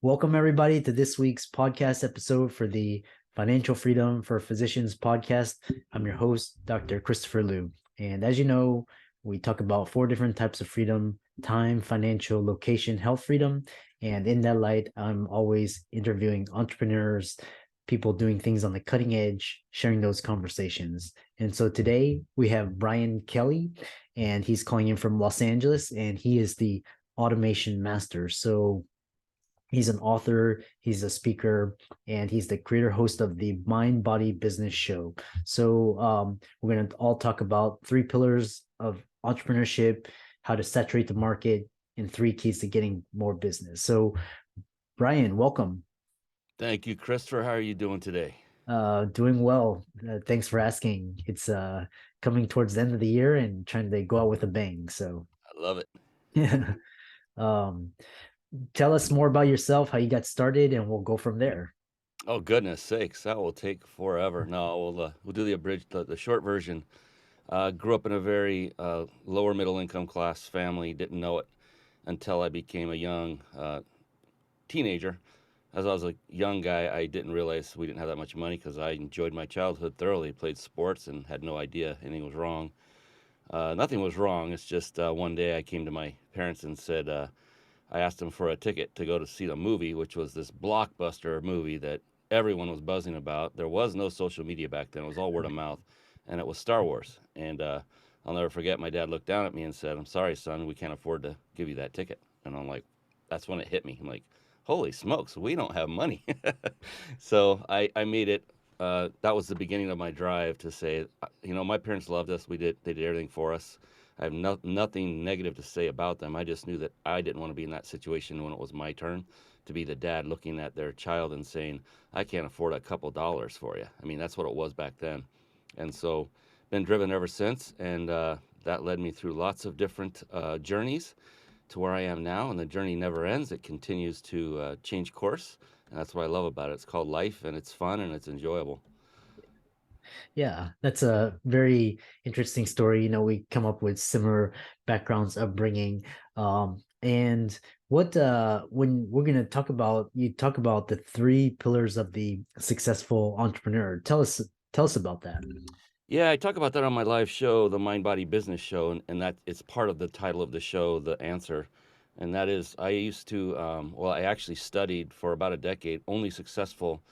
Welcome, everybody, to this week's podcast episode for the Financial Freedom for Physicians podcast. I'm your host, Dr. Christopher Liu. And as you know, we talk about four different types of freedom: time, financial, location, health freedom. And in that light, I'm always interviewing entrepreneurs, people doing things on the cutting edge, sharing those conversations. And so today we have Brian Kelly, and he's calling in from Los Angeles, and he is the automation master. So he's an author, he's a speaker, and he's the creator host of the Mind Body Business Show. So we're going to all talk about three pillars of entrepreneurship, how to saturate the market, and three keys to getting more business. So, Brian, welcome. Thank you, Christopher. How are you doing today? Doing well. Thanks for asking. It's coming towards the end of the year and trying to go out with a bang. So, I love it. yeah. um, tell us more about yourself, how you got started, and we'll go from there. Oh, goodness sakes, that will take forever. No, we'll do the abridged, the short version. Grew up in a very lower middle income class family. Didn't know it until I became a young teenager. As I was a young guy, I didn't realize we didn't have that much money because I enjoyed my childhood thoroughly. Played sports and had no idea anything was wrong. Nothing was wrong. It's just one day I came to my parents and said, I asked them for a ticket to go to see the movie, which was this blockbuster movie that everyone was buzzing about. There was no social media back then, it was all word of mouth, and it was Star Wars. And I'll never forget, my dad looked down at me and said, I'm sorry, son, we can't afford to give you that ticket. And I'm like, that's when it hit me. I'm like, holy smokes, we don't have money. So I made it. That was the beginning of my drive to say, my parents loved us. They did everything for us. I have nothing negative to say about them. I just knew that I didn't want to be in that situation when it was my turn to be the dad looking at their child and saying, I can't afford a couple dollars for you. I mean, that's what it was back then. And so, been driven ever since. And that led me through lots of different journeys to where I am now. And the journey never ends, it continues to change course. And that's what I love about it. It's called life, and it's fun and it's enjoyable. Yeah, that's a very interesting story. We come up with similar backgrounds, upbringing. And what when we're gonna talk about you talk about the three pillars of the successful entrepreneur. Tell us about that. Yeah, I talk about that on my live show, the Mind Body Business Show, and that it's part of the title of the show, The Answer. And that is, I used to, I actually studied for about a decade only successful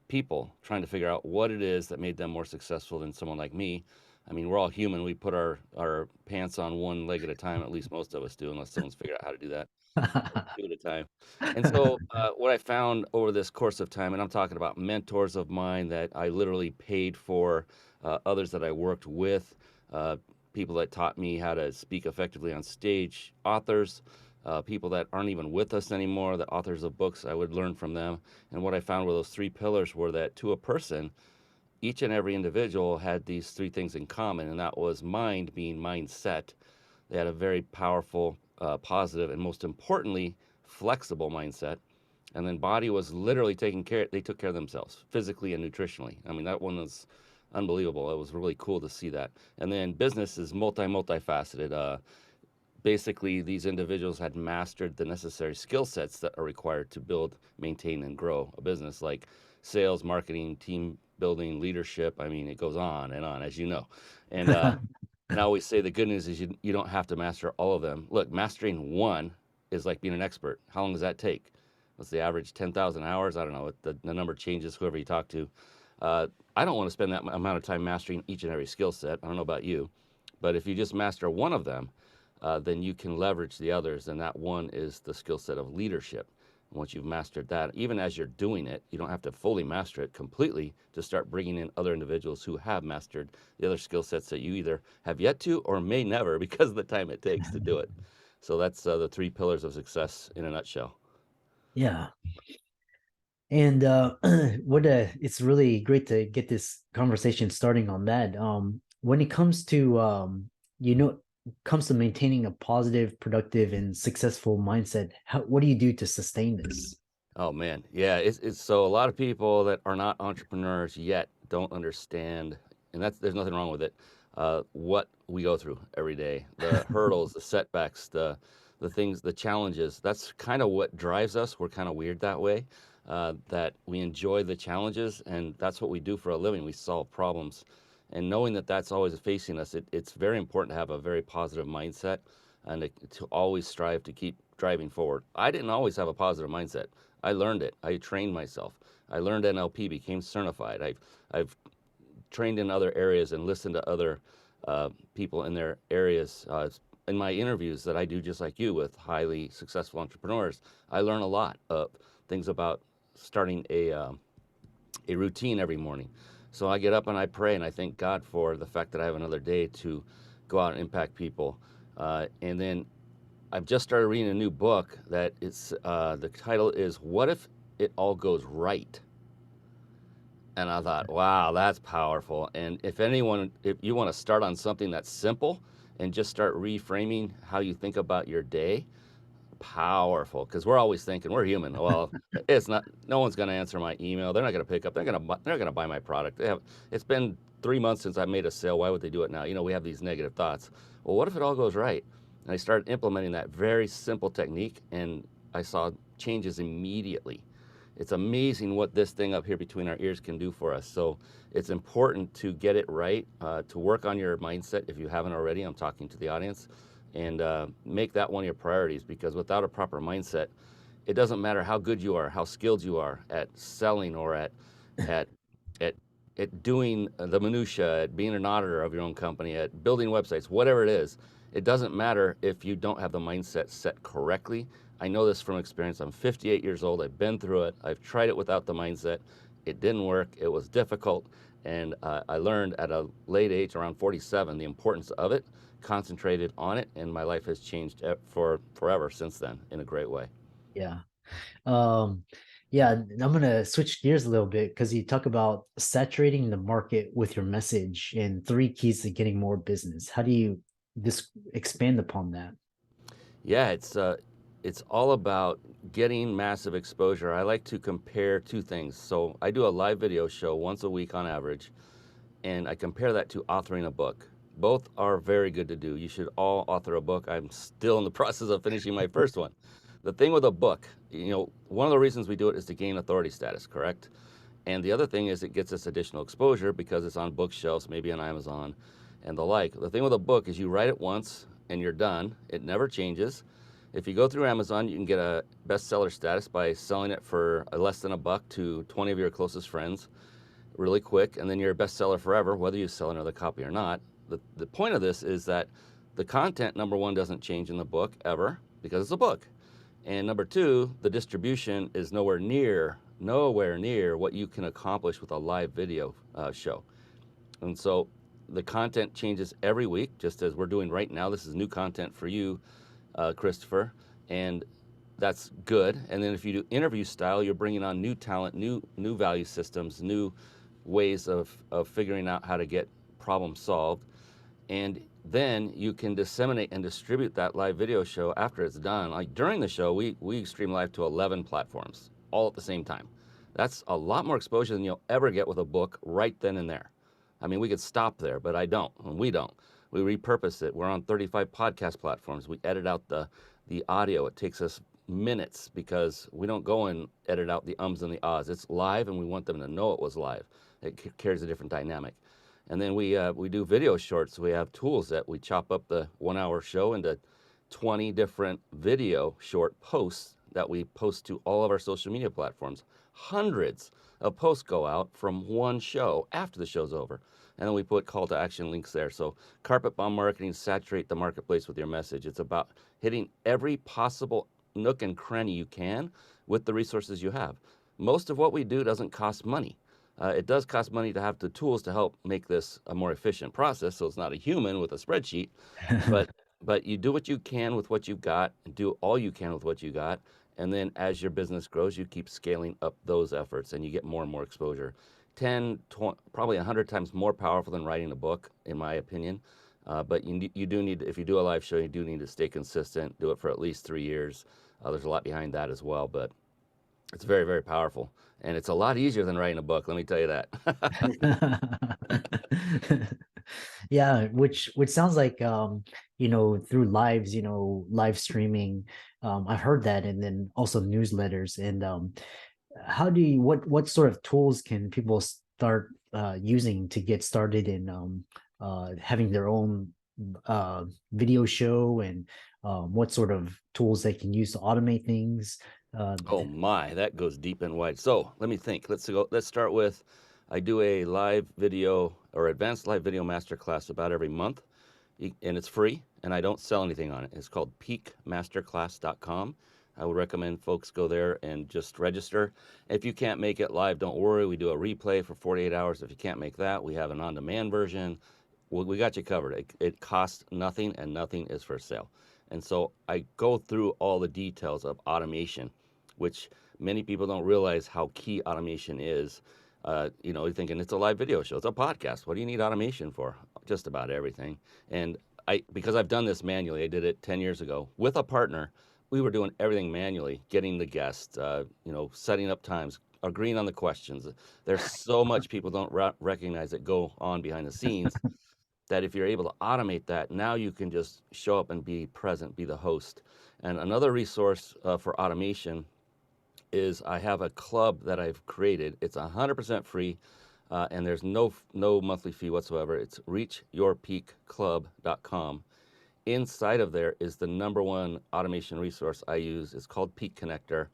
people, trying to figure out what it is that made them more successful than someone like me. I mean, we're all human. We put our pants on one leg at a time, at least most of us do, unless someone's figured out how to do that two at a time. And so, what I found over this course of time, and I'm talking about mentors of mine that I literally paid for, others that I worked with, uh, people that taught me how to speak effectively on stage, authors, people that aren't even with us anymore, the authors of books, I would learn from them. And what I found were those three pillars were that to a person, each and every individual had these three things in common, and that was mind being mindset. They had a very powerful, positive, and most importantly, flexible mindset. And then body was literally taking care. They took care of themselves physically and nutritionally. I mean, that one was unbelievable. It was really cool to see that. And then business is multifaceted. Basically, these individuals had mastered the necessary skill sets that are required to build, maintain, and grow a business, like sales, marketing, team building, leadership. I mean, it goes on, as you know. And and I always say the good news is you don't have to master all of them. Look, mastering one is like being an expert. How long does that take? What's the average? 10,000 hours? I don't know. The number changes, whoever you talk to. I don't want to spend that amount of time mastering each and every skill set. I don't know about you. But if you just master one of them, then you can leverage the others. And that one is the skill set of leadership. And once you've mastered that, even as you're doing it, you don't have to fully master it completely to start bringing in other individuals who have mastered the other skill sets that you either have yet to or may never because of the time it takes to do it. So that's the three pillars of success in a nutshell. Yeah. And what it's really great to get this conversation starting on that. When it comes to comes to maintaining a positive, productive, and successful mindset, what do you do to sustain this? Oh man, yeah, it's so a lot of people that are not entrepreneurs yet don't understand, and that's there's nothing wrong with it. What we go through every day, the hurdles, the setbacks, the the things, the challenges. That's kind of what drives us. We're kind of weird that way, that we enjoy the challenges, and that's what we do for a living. We solve problems. And knowing that that's always facing us, it's very important to have a very positive mindset and to always strive to keep driving forward. I didn't always have a positive mindset. I learned it. I trained myself. I learned NLP, became certified. I've trained in other areas and listened to other people in their areas. In my interviews that I do, just like you, with highly successful entrepreneurs, I learn a lot of things about starting a routine every morning. So I get up and I pray and I thank God for the fact that I have another day to go out and impact people. And then I've just started reading a new book that it's the title is "What If It All Goes Right?" And I thought, wow, that's powerful. And if you want to start on something that's simple and just start reframing how you think about your day, powerful. Because we're always thinking we're human. Well, it's not. No one's going to answer my email. They're not going to pick up. They're going to buy my product. It's been 3 months since I made a sale. Why would they do it now? We have these negative thoughts. Well, what if it all goes right? And I started implementing that very simple technique, and I saw changes immediately. It's amazing what this thing up here between our ears can do for us. So it's important to get it right, to work on your mindset if you haven't already. I'm talking to the audience, and make that one of your priorities, because without a proper mindset, it doesn't matter how good you are, how skilled you are at selling, or at at doing the minutia, at being an auditor of your own company, at building websites, whatever it is. It doesn't matter if you don't have the mindset set correctly. I know this from experience. I'm 58 years old. I've been through it. I've tried it without the mindset. It didn't work. It was difficult. And I learned at a late age, around 47, the importance of it, concentrated on it, and my life has changed for forever since then in a great way. Yeah. Um, yeah, I'm gonna switch gears a little bit because you talk about saturating the market with your message and three keys to getting more business. How do you just expand upon that? Yeah, it's all about getting massive exposure. I like to compare two things. So I do a live video show once a week on average, and I compare that to authoring a book. Both are very good to do. You should all author a book. I'm still in the process of finishing my first one. The thing with a book, one of the reasons we do it is to gain authority status, correct? And the other thing is it gets us additional exposure because it's on bookshelves, maybe on Amazon and the like. The thing with a book is you write it once and you're done. It never changes. If you go through Amazon, you can get a bestseller status by selling it for less than $1 to 20 of your closest friends really quick, and then you're a bestseller forever, whether you sell another copy or not. The point of this is that the content, number one, doesn't change in the book ever because it's a book. And number two, the distribution is nowhere near what you can accomplish with a live video show. And so the content changes every week, just as we're doing right now. This is new content for you, Christopher, and that's good. And then if you do interview style, you're bringing on new talent, new value systems, new ways of figuring out how to get problems solved. And then you can disseminate and distribute that live video show after it's done. Like during the show, we stream live to 11 platforms all at the same time. That's a lot more exposure than you'll ever get with a book right then and there. I mean, we could stop there, but I don't, and we don't. We repurpose it. We're on 35 podcast platforms. We edit out the audio. It takes us minutes because we don't go and edit out the ums and the ahs. It's live, and we want them to know it was live. It carries a different dynamic. And then we do video shorts. We have tools that we chop up the 1 hour show into 20 different video short posts that we post to all of our social media platforms. Hundreds of posts go out from one show after the show's over. And then we put call to action links there. So carpet bomb marketing, saturate the marketplace with your message. It's about hitting every possible nook and cranny you can with the resources you have. Most of what we do doesn't cost money. It does cost money to have the tools to help make this a more efficient process, so it's not a human with a spreadsheet. But but you do what you can with what you've got, and do all you can with what you got, and then as your business grows, you keep scaling up those efforts, and you get more and more exposure. 10, 20, probably 100 times more powerful than writing a book, in my opinion. But you do need, if you do a live show, you do need to stay consistent. Do it for at least 3 years. There's a lot behind that as well, but it's very, very powerful. And it's a lot easier than writing a book, let me tell you that. Yeah, which sounds like through lives, live streaming. I've heard that, and then also newsletters. And how do you what sort of tools can people start using to get started in having their own video show, and what sort of tools they can use to automate things? Uh, Oh my, that goes deep and wide. So let me think. Let's start with I do a live video or advanced live video masterclass about every month, and it's free, and I don't sell anything on it. It's called peakmasterclass.com. I would recommend folks go there and just register. If you can't make it live, don't worry. We do a replay for 48 hours. If you can't make that, we have an on demand version. We got you covered. It costs nothing, and nothing is for sale. And so I go through all the details of automation, which many people don't realize how key automation is. You're thinking it's a live video show, it's a podcast. What do you need automation for? Just about everything. And because I've done this manually, I did it 10 years ago with a partner. We were doing everything manually, getting the guests, setting up times, agreeing on the questions. There's so much people don't recognize that go on behind the scenes that if you're able to automate that, now you can just show up and be present, be the host. And another resource for automation is I have a club that I've created. It's 100% free, and there's no monthly fee whatsoever. It's reachyourpeakclub.com. Inside of there is the number one automation resource I use. It's called Peak Connector.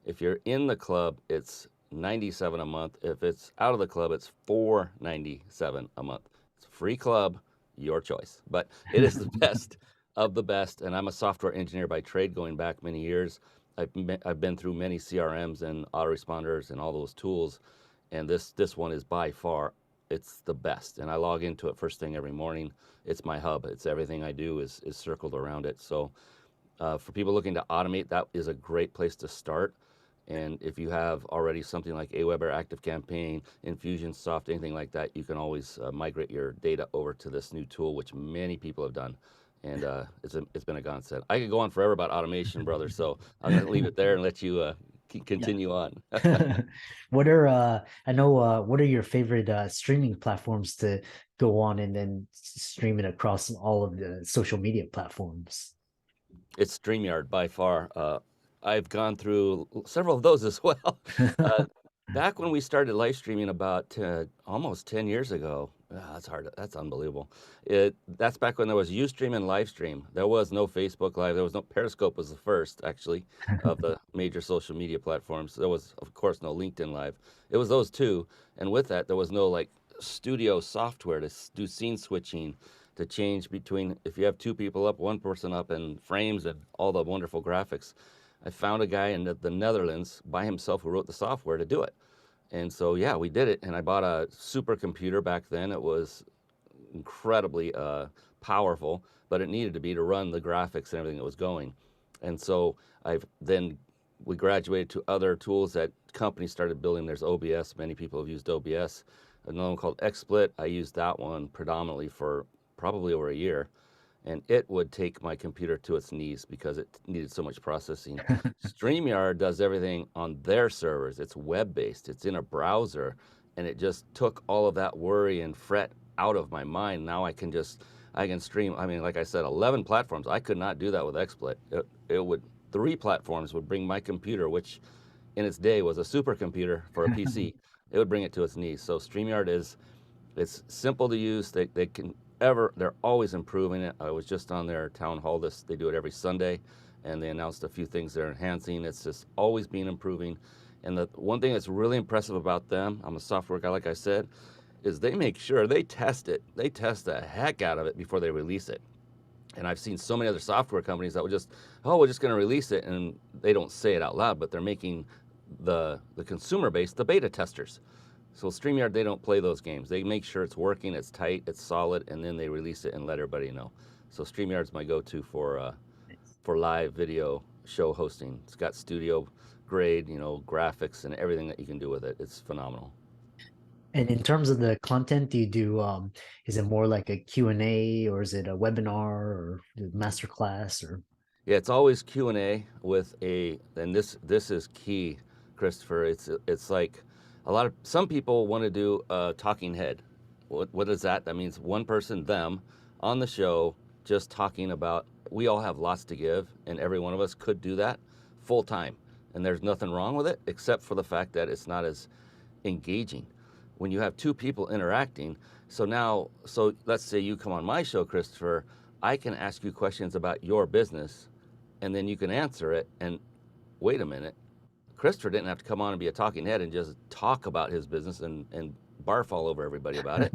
If you're in the club, it's 97 a month. If it's out of the club, it's 497 a month. It's a free club, your choice. But it is the best of the best. And I'm a software engineer by trade, going back many years. I've been through many CRMs and autoresponders and all those tools, and this one is by far it's the best. And I log into it first thing every morning. It's my hub. It's everything I do is circled around it. So for people looking to automate, that is a great place to start. And if you have already something like Aweber, ActiveCampaign, Infusionsoft, anything like that, you can always migrate your data over to this new tool, which many people have done. And it's been a godsend. I could go on forever about automation, brother. So I'm going to leave it there and let you Yeah. continue on. What are I know what are your favorite streaming platforms to go on and then stream it across all of the social media platforms? It's StreamYard by far. I've gone through several of those as well. Uh, Back when we started live streaming about almost 10 years ago, that's hard. That's unbelievable. That's back when there was Ustream and Livestream. There was no Facebook Live. There was no Periscope was the first actually of the major social media platforms. There was of course no LinkedIn Live. It was those two, and with that there was no like studio software to do scene switching, to change between if you have two people up, one person up, and frames and all the wonderful graphics. I found a guy in the Netherlands by himself who wrote the software to do it. And so, yeah, we did it. And I bought a supercomputer back then. It was incredibly powerful, but it needed to be to run the graphics and everything that was going. And so I've then we graduated to other tools that companies started building. There's OBS. Many people have used OBS. Another one called XSplit. I used that one predominantly for probably over a year, and it would take my computer to its knees because it needed so much processing. StreamYard does everything on their servers. It's web-based. It's in a browser, and it just took all of that worry and fret out of my mind. Now I can stream. I mean, like I said, 11 platforms. I could not do that with XSplit. It would 3 platforms would bring my computer, which in its day was a supercomputer for a PC. It would bring it to its knees. So StreamYard it's simple to use. They're always improving it. I was just on their town hall. They do it every Sunday, and they announced a few things they're enhancing. It's just always been improving. And the one thing that's really impressive about them, I'm a software guy, like I said, is they make sure they test it. They test the heck out of it before they release it. And I've seen so many other software companies that would just, oh, we're just going to release it, and they don't say it out loud, but they're making the consumer base the beta testers. So StreamYard, they don't play those games. They make sure it's working, it's tight, it's solid, and then they release it and let everybody know. So StreamYard's my go-to for live video show hosting. It's got studio grade, graphics and everything that you can do with it. It's phenomenal. And in terms of the content, do you do is it more like a Q&A, or is it a webinar or master class or Yeah, it's always Q&A and this is key, Christopher. It's like some people want to do a talking head, What is that? That means one person, them, on the show, just talking about. We all have lots to give, and every one of us could do that full time, and there's nothing wrong with it, except for the fact that it's not as engaging when you have two people interacting. So let's say you come on my show, Christopher. I can ask you questions about your business, and then you can answer it. And wait a minute, Christopher didn't have to come on and be a talking head and just talk about his business and barf all over everybody about it.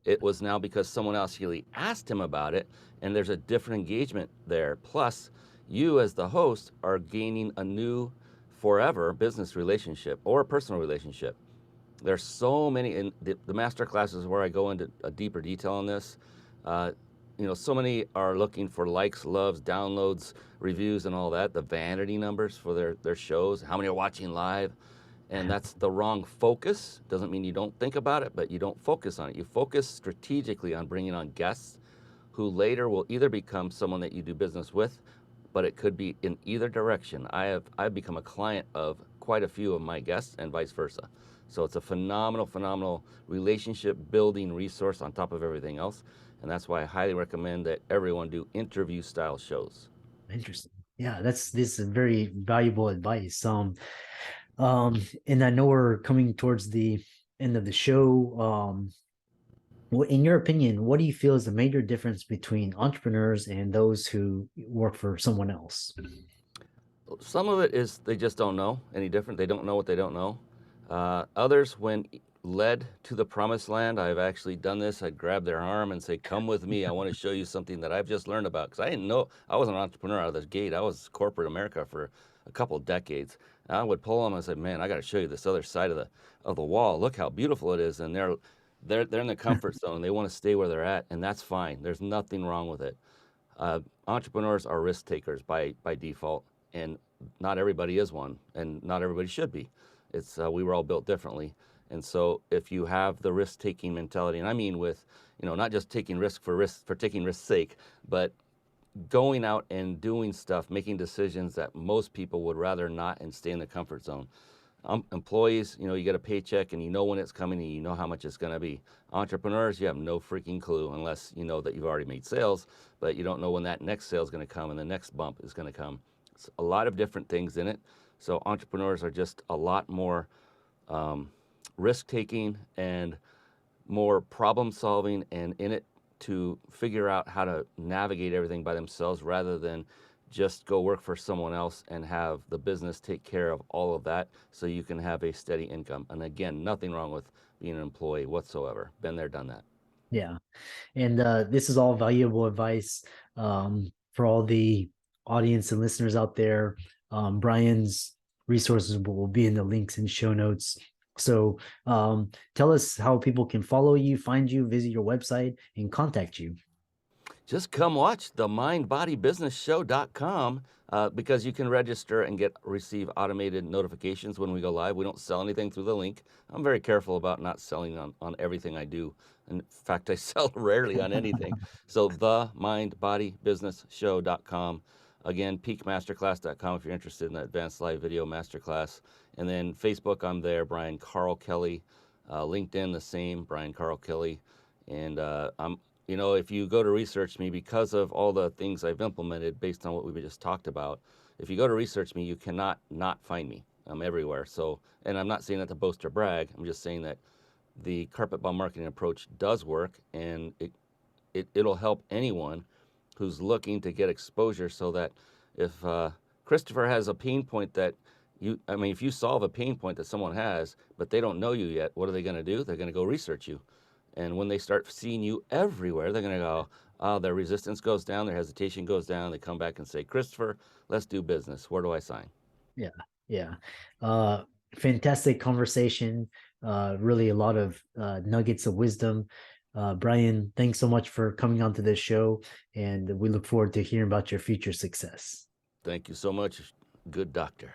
It was now because someone else really asked him about it, and there's a different engagement there. Plus, you as the host are gaining a new forever business relationship or a personal relationship. There's so many in the master classes where I go into a deeper detail on this. Uh, so many are looking for likes, loves, downloads, reviews, and all that. The vanity numbers for their shows, how many are watching live, and that's the wrong focus. Doesn't mean you don't think about it, but you don't focus on it. You focus strategically on bringing on guests who later will either become someone that you do business with, but it could be in either direction. I've become a client of quite a few of my guests and vice versa. So it's a phenomenal relationship building resource on top of everything else. And that's why I highly recommend that everyone do interview style shows. Interesting. Yeah, this is very valuable advice. And I know we're coming towards the end of the show. In your opinion, what do you feel is the major difference between entrepreneurs and those who work for someone else? Some of it is they just don't know any different. They don't know what they don't know. Others, when led to the promised land, I've actually done this. I'd grab their arm and say, "Come with me. I want to show you something that I've just learned about." Because I didn't know. I was an entrepreneur out of the gate. I was corporate America for a couple of decades. And I would pull them and say, "Man, I got to show you this other side of the wall. Look how beautiful it is." And they're in the comfort zone. They want to stay where they're at, and that's fine. There's nothing wrong with it. Entrepreneurs are risk takers by default, and not everybody is one, and not everybody should be. It's we were all built differently, and so if you have the risk taking mentality, and I mean with not just taking risk for taking risk's sake, but going out and doing stuff, making decisions that most people would rather not and stay in the comfort zone. Employees, you get a paycheck and you know when it's coming and you know how much it's going to be. Entrepreneurs, you have no freaking clue unless you know that you've already made sales, but you don't know when that next sale is going to come and the next bump is going to come. It's a lot of different things in it. So entrepreneurs are just a lot more risk taking and more problem solving and in it to figure out how to navigate everything by themselves rather than just go work for someone else and have the business take care of all of that so you can have a steady income. And again, nothing wrong with being an employee whatsoever. Been there, done that. Yeah. And this is all valuable advice for all the audience and listeners out there. Brian's resources will be in the links and show notes. So tell us how people can follow you, find you, visit your website, and contact you. Just come watch the mindbodybusinessshow.com because you can register and receive automated notifications when we go live. We don't sell anything through the link. I'm very careful about not selling on everything I do. In fact, I sell rarely on anything. So the mindbodybusinessshow.com. Again, peakmasterclass.com if you're interested in the advanced live video masterclass. And then Facebook, I'm there, Brian Carl Kelly. LinkedIn, the same, Brian Carl Kelly. And if you go to research me, because of all the things I've implemented based on what we just talked about, if you go to research me, you cannot not find me. I'm everywhere. So, and I'm not saying that to boast or brag. I'm just saying that the carpet bomb marketing approach does work, and it'll help anyone who's looking to get exposure. So that if Christopher has a pain point if you solve a pain point that someone has, but they don't know you yet, what are they going to do? They're going to go research you. And when they start seeing you everywhere, they're going to go, their resistance goes down, their hesitation goes down. They come back and say, "Christopher, let's do business. Where do I sign?" Yeah. Yeah. Fantastic conversation. Really a lot of nuggets of wisdom. Brian, thanks so much for coming onto this show, and we look forward to hearing about your future success. Thank you so much. Good doctor.